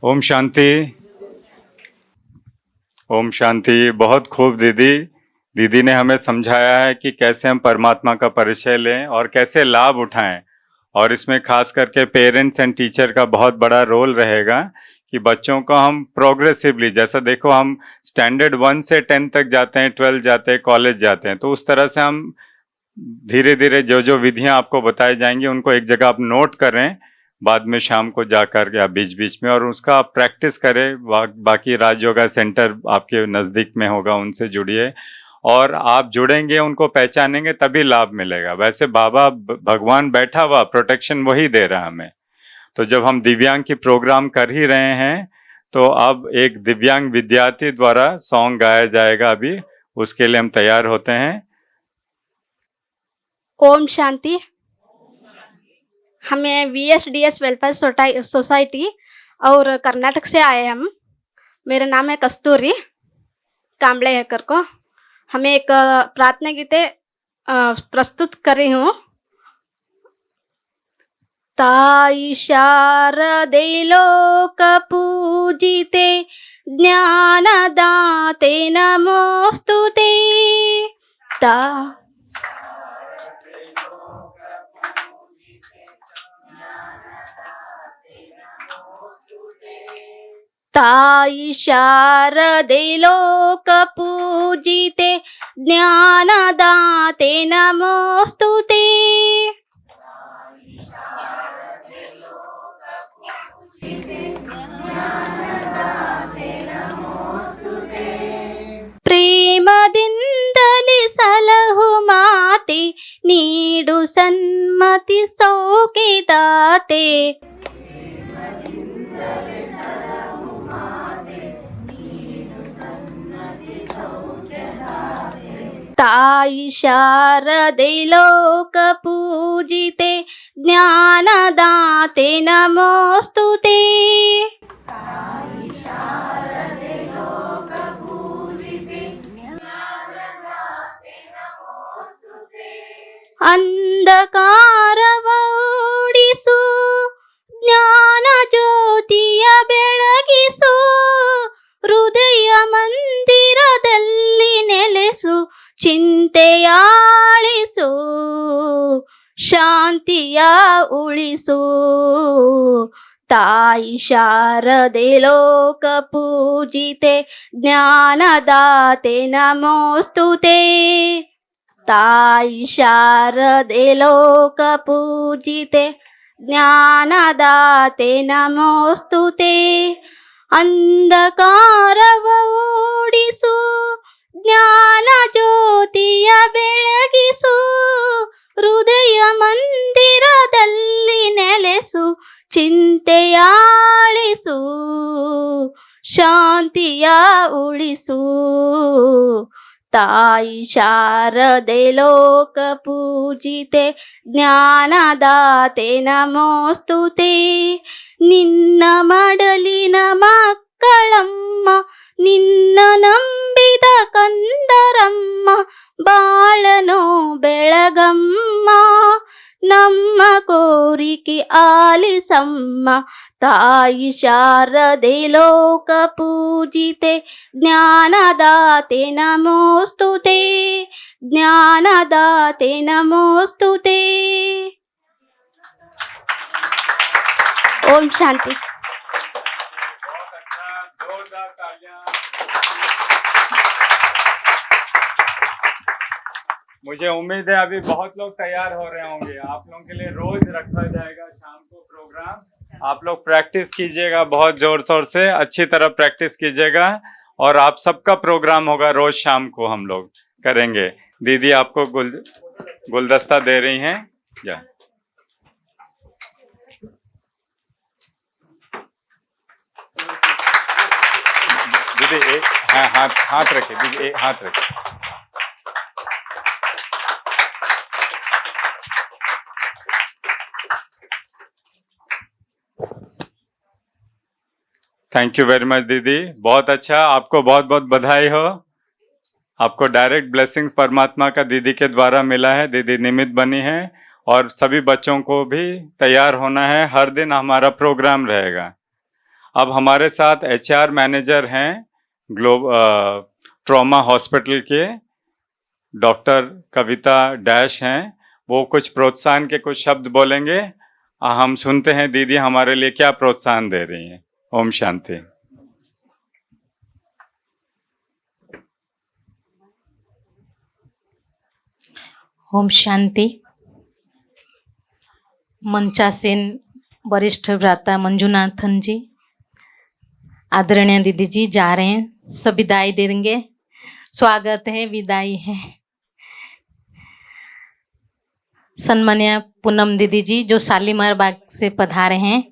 ओम शांति। ओम शांति। बहुत खूब दीदी। दीदी ने हमें समझाया है कि कैसे हम परमात्मा का परिचय लें और कैसे लाभ उठाएं, और इसमें खास करके पेरेंट्स एंड टीचर का बहुत बड़ा रोल रहेगा कि बच्चों को हम प्रोग्रेसिवली, जैसा देखो हम स्टैंडर्ड 1 से 10 तक जाते हैं, 12 जाते हैं, कॉलेज जाते हैं, तो उस तरह से हम धीरे धीरे जो जो विधियां आपको बताई जाएंगी उनको एक जगह आप नोट करें, बाद में शाम को जाकर या बीच बीच में, और उसका आप प्रैक्टिस करें। बाकी राज योगा सेंटर आपके नज़दीक में होगा, उनसे जुड़िए, और आप जुड़ेंगे, उनको पहचानेंगे, तभी लाभ मिलेगा। वैसे बाबा भगवान बैठा हुआ, प्रोटेक्शन वही दे रहा हमें। तो जब हम दिव्यांग की प्रोग्राम कर ही रहे हैं, तो अब एक दिव्यांग विद्यार्थी द्वारा सॉन्ग गाया जाएगा, अभी उसके लिए हम तैयार होते हैं। ओम शांति। हमें VSDS वेलफेयर सोसाइटी और कर्नाटक से आए हम। मेरा नाम है कस्तूरी कांबळे हेकर को। हमें एक प्रार्थना गीते प्रस्तुत कर रही हूँ। ताई शारदे लोक पूजिते ज्ञानदाते नमोस्तुते। ताई शारदे लोक पूजिते ज्ञानदाते नमोस्तुते। ಪ್ರೇಮದಿಂದಲೇ ಸಲಹು ಮಾತೆ, ನೀಡು ಸನ್ಮತಿ ಸೌಖ್ಯದಾತೆ। ತಾಯಿ ಶಾರದೆ ಲೋಕ ಪೂಜಿತೆ ಜ್ಞಾನದಾತೆ ನಮೋಸ್ತುತೆ। ಅಂಧಕಾರವ ಓಡಿಸು, ಜ್ಞಾನ ಜ್ಯೋತಿಯ ಬೆಳಗಿಸು, ಹೃದಯ ಮಂದಿರದಲ್ಲಿ ನೆಲೆಸು, ಚಿಂತೆಯಾಳಿಸು, ಶಾಂತಿಯ ಉಳಿಸು। ತಾಯಿ ಶಾರದೆ ಲೋಕ ಪೂಜಿತೆ ಜ್ಞಾನದಾತೆ ನಮೋಸ್ತುತೆ। ತಾಯಿ ಶಾರದೆ ಲೋಕ ಪೂಜಿತೆ ಜ್ಞಾನದಾತೆ ನಮೋಸ್ತುತೆ। ಅಂಧಕಾರವ ಓಡಿಸು, ಜ್ಞಾನ ಜ್ಯೋತಿಯ ಬೆಳಗಿಸು, ಹೃದಯ ಮಂದಿರದಲ್ಲಿ ನೆಲೆಸು, ಚಿಂತೆಯಾಳಿಸು, ಶಾಂತಿಯ ಉಳಿಸು। ತಾಯಿ ಶಾರದೆ ಲೋಕ ಪೂಜಿತೆ ಜ್ಞಾನದಾತೆ ನಮೋಸ್ತುತೆ। ನಿನ್ನ ಮಡಲಿನ ಮಕ್ಕಳಮ್ಮ, ನಿನ್ನ ನಂಬಿದ ಕಂದರಮ್ಮ, ಬಾಳನೋ ಬೆಳಗಮ್ಮ, ನಮ್ಮ ಕೋರಿಕೆ ಆಲಿಸಮ್ಮ। ತಾಯಿ ಶಾರದೆ ಲೋಕ ಪೂಜಿತೆ ಜ್ಞಾನದಾತೆ ನಮೋಸ್ತುತೆ, ಜ್ಞಾನದಾತೆ ನಮೋಸ್ತುತೆ। ओम शांति। मुझे उम्मीद है अभी बहुत लोग तैयार हो रहे होंगे। आप लोगों के लिए रोज रखा जाएगा शाम को प्रोग्राम। आप लोग प्रैक्टिस कीजिएगा, बहुत जोर शोर से अच्छी तरह प्रैक्टिस कीजिएगा, और आप सबका प्रोग्राम होगा रोज शाम को हम लोग करेंगे। दीदी आपको गुलदस्ता दे रही हैं। या दीदी एक हाथ रखिए, दीदी एक हाथ रखिए। थैंक यू वेरी मच दीदी, बहुत अच्छा। आपको बहुत बहुत बधाई हो। आपको डायरेक्ट ब्लेसिंग्स परमात्मा का दीदी के द्वारा मिला है। दीदी निमित्त बनी है, और सभी बच्चों को भी तैयार होना है। हर दिन हमारा प्रोग्राम रहेगा। अब हमारे साथ एचआर मैनेजर हैं ट्रॉमा हॉस्पिटल के, डॉक्टर कविता डैश हैं। वो कुछ प्रोत्साहन के कुछ शब्द बोलेंगे। हम सुनते हैं दीदी हमारे लिए क्या प्रोत्साहन दे रही हैं। ओम शांति। ओम शांति। मंचासीन वरिष्ठ भ्राता मंजुनाथन जी, आदरणीय दीदी जी जा रहे हैं, सब विदाई देंगे। स्वागत है, विदाई है। सम्मान्य पूनम दीदी जी जो शालीमार बाग से पधारे हैं,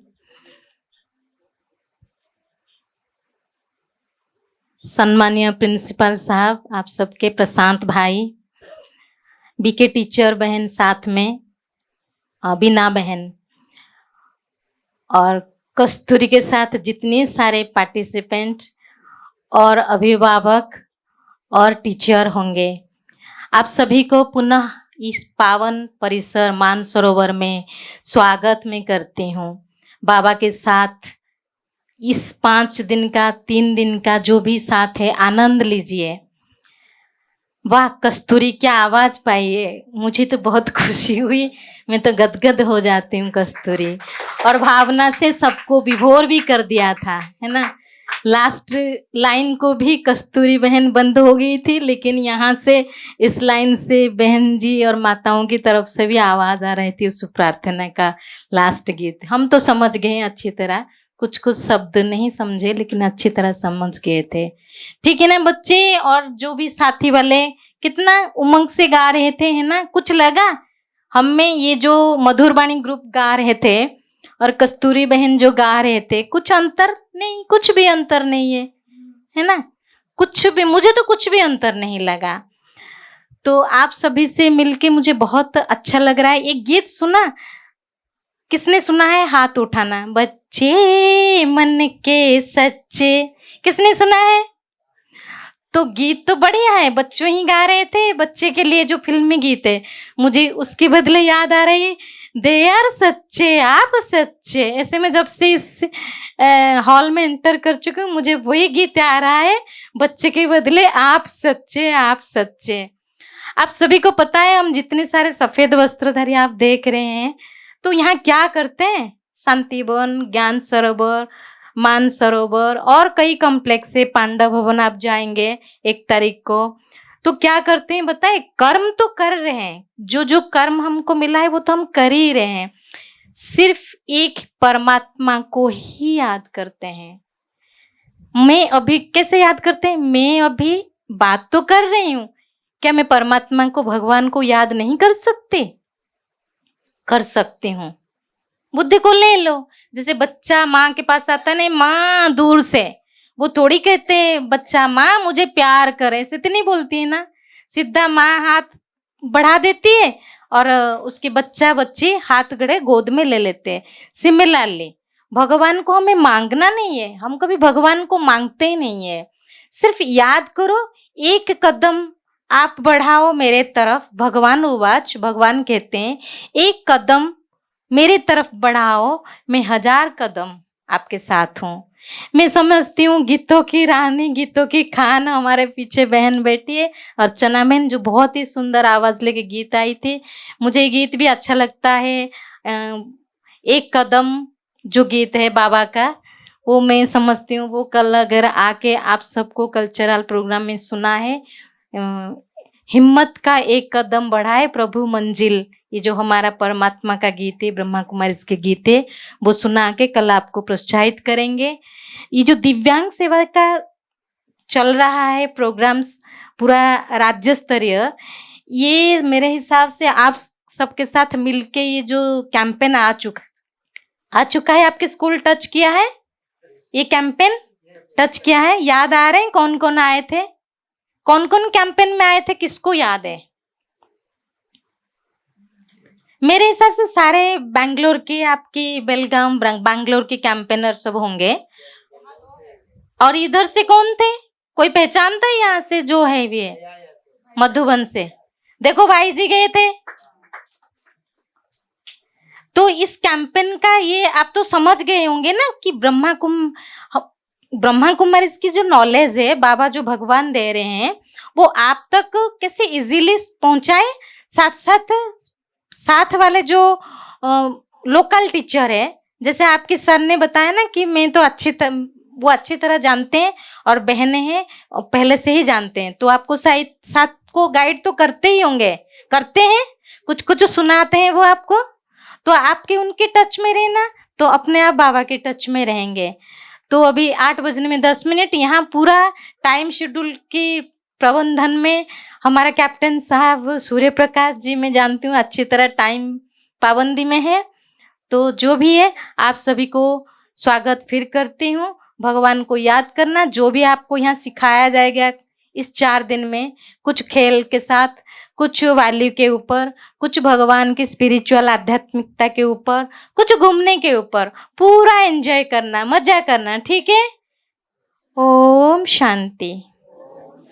सम्मान्य प्रिंसिपल साहब, आप सबके, प्रशांत भाई, बीके टीचर बहन, साथ में बीना बहन, और कस्तूरी के साथ जितने सारे पार्टिसिपेंट और अभिभावक और टीचर होंगे, आप सभी को पुनः इस पावन परिसर मानसरोवर में स्वागत में करती हूँ। बाबा के साथ इस 5 दिन का 3 दिन का जो भी साथ है, आनंद लीजिए। वाह कस्तूरी, क्या आवाज पाई है, मुझे तो बहुत खुशी हुई, मैं तो गदगद हो जाती हूँ कस्तूरी। और भावना से सबको विभोर भी कर दिया था, है ना। लास्ट लाइन को भी कस्तूरी बहन बंद हो गई थी, लेकिन यहाँ से इस लाइन से बहन जी और माताओं की तरफ से भी आवाज आ रही थी उस प्रार्थना का लास्ट गीत। हम तो समझ गए अच्छी तरह, कुछ कुछ शब्द नहीं समझे लेकिन अच्छी तरह समझ गए थे। ठीक है ना बच्चे, और जो भी साथी वाले कितना उमंग से गा रहे थे, है ना। कुछ लगा हमें ये जो मधुरवाणी ग्रुप गा रहे थे और कस्तूरी बहन जो गा रहे थे, कुछ अंतर नहीं, कुछ भी अंतर नहीं है ना। कुछ भी, मुझे तो कुछ भी अंतर नहीं लगा। तो आप सभी से मिलके मुझे बहुत अच्छा लग रहा है। एक गीत सुना, किसने सुना है हाथ उठाना। बच्चे मन के सच्चे, किसने सुना है। तो गीत तो बढ़िया है, बच्चों ही गा रहे थे, बच्चे के लिए जो फिल्मी गीत है। मुझे उसके बदले याद आ रही है, दे यार सच्चे आप सच्चे। ऐसे में जब से इस हॉल में एंटर कर चुकी हूँ, मुझे वही गीत आ रहा है, बच्चे के बदले आप सच्चे आप सच्चे। आप सभी को पता है, हम जितने सारे सफेद वस्त्रधारी आप देख रहे हैं, तो यहाँ क्या करते हैं, शांतिवन, ज्ञान सरोवर, मान सरोवर और कई कॉम्प्लेक्स है, पांडव भवन आप जाएंगे 1 तारीख को, तो क्या करते हैं बताए, कर्म तो कर रहे हैं, जो जो कर्म हमको मिला है वो तो हम कर ही रहे हैं, सिर्फ एक परमात्मा को ही याद करते हैं। मैं अभी कैसे याद करते हैं, मैं अभी बात तो कर रही हूँ, क्या मैं परमात्मा को, भगवान को याद नहीं कर सकते, कर सकती हूँ। बुद्धि को ले लो। जैसे बच्चा माँ के पास आता है, माँ दूर से, वो थोड़ी कहते बच्चा माँ मुझे प्यार करे, ऐसे तो नहीं बोलती है ना। सीधा माँ हाथ बढ़ा देती है और उसके बच्चा बच्ची हाथ गड़े गोद में ले लेते हैं। सिमिलरली भगवान को हमें मांगना नहीं है, हम कभी भगवान को मांगते ही नहीं है। सिर्फ याद करो, एक कदम आप बढ़ाओ मेरे तरफ। भगवान उवाच, भगवान कहते हैं एक कदम मेरे तरफ बढ़ाओ, मैं 1000 कदम आपके साथ हूँ। मैं समझती हूँ गीतों की रानी, गीतों की खान हमारे पीछे बहन बैठी है, अर्चना बहन, जो बहुत ही सुंदर आवाज लेके गीत आई थी। मुझे ये गीत भी अच्छा लगता है। एक कदम जो गीत है बाबा का, वो मैं समझती हूँ वो कल अगर आके आप सबको कल्चरल प्रोग्राम में सुना है, हिम्मत का एक कदम बढ़ाए प्रभु मंजिल, ये जो हमारा परमात्मा का गीत है, ब्रह्मा कुमारी इसके गीत है, वो सुना के कल आपको प्रोत्साहित करेंगे। ये जो दिव्यांग सेवा का चल रहा है प्रोग्राम्स पूरा राज्य स्तरीय, ये मेरे हिसाब से आप सबके साथ मिलके ये जो कैंपेन आ चुका है, आपके स्कूल टच किया है, ये कैंपेन टच किया है। याद आ रहे हैं कौन कौन आए थे, कौन कौन कैंपेन में आए थे, किसको याद है। मेरे हिसाब से सारे बैंगलोर के, आपकी बेलगाम बैंगलोर के कैंपेनर सब होंगे। और इधर से कौन थे, कोई पहचानता है यहाँ से जो है भी है, मधुबन से देखो भाई जी गए थे। तो इस कैंपेन का ये आप तो समझ गए होंगे ना कि ब्रह्मा कुमारी की जो नॉलेज है बाबा जो भगवान दे रहे हैं वो आप तक कैसे इजीली पहुंचाए। साथ साथ वाले जो लोकल टीचर है, जैसे आपके सर ने बताया ना कि मैं तो वो अच्छी तरह जानते हैं और बहनें हैं और पहले से ही जानते हैं, तो आपको साथ को गाइड तो करते ही होंगे, करते हैं, कुछ कुछ सुनाते हैं वो आपको, तो आपके उनके टच में रहना तो अपने आप बाबा के टच में रहेंगे। तो अभी 8:10 यहाँ पूरा टाइम शेड्यूल के प्रबंधन में हमारा कैप्टन साहब सूर्य प्रकाश जी, मैं जानती हूँ अच्छी तरह टाइम पाबंदी में है। तो जो भी है आप सभी को स्वागत फिर करती हूँ। भगवान को याद करना, जो भी आपको यहाँ सिखाया जाएगा इस 4 दिन में, कुछ खेल के साथ, कुछ वैल्यू के ऊपर, कुछ भगवान की स्पिरिचुअल आध्यात्मिकता के ऊपर, कुछ घूमने के ऊपर, पूरा एंजॉय करना, मजा करना, ठीक है। ओम शांति।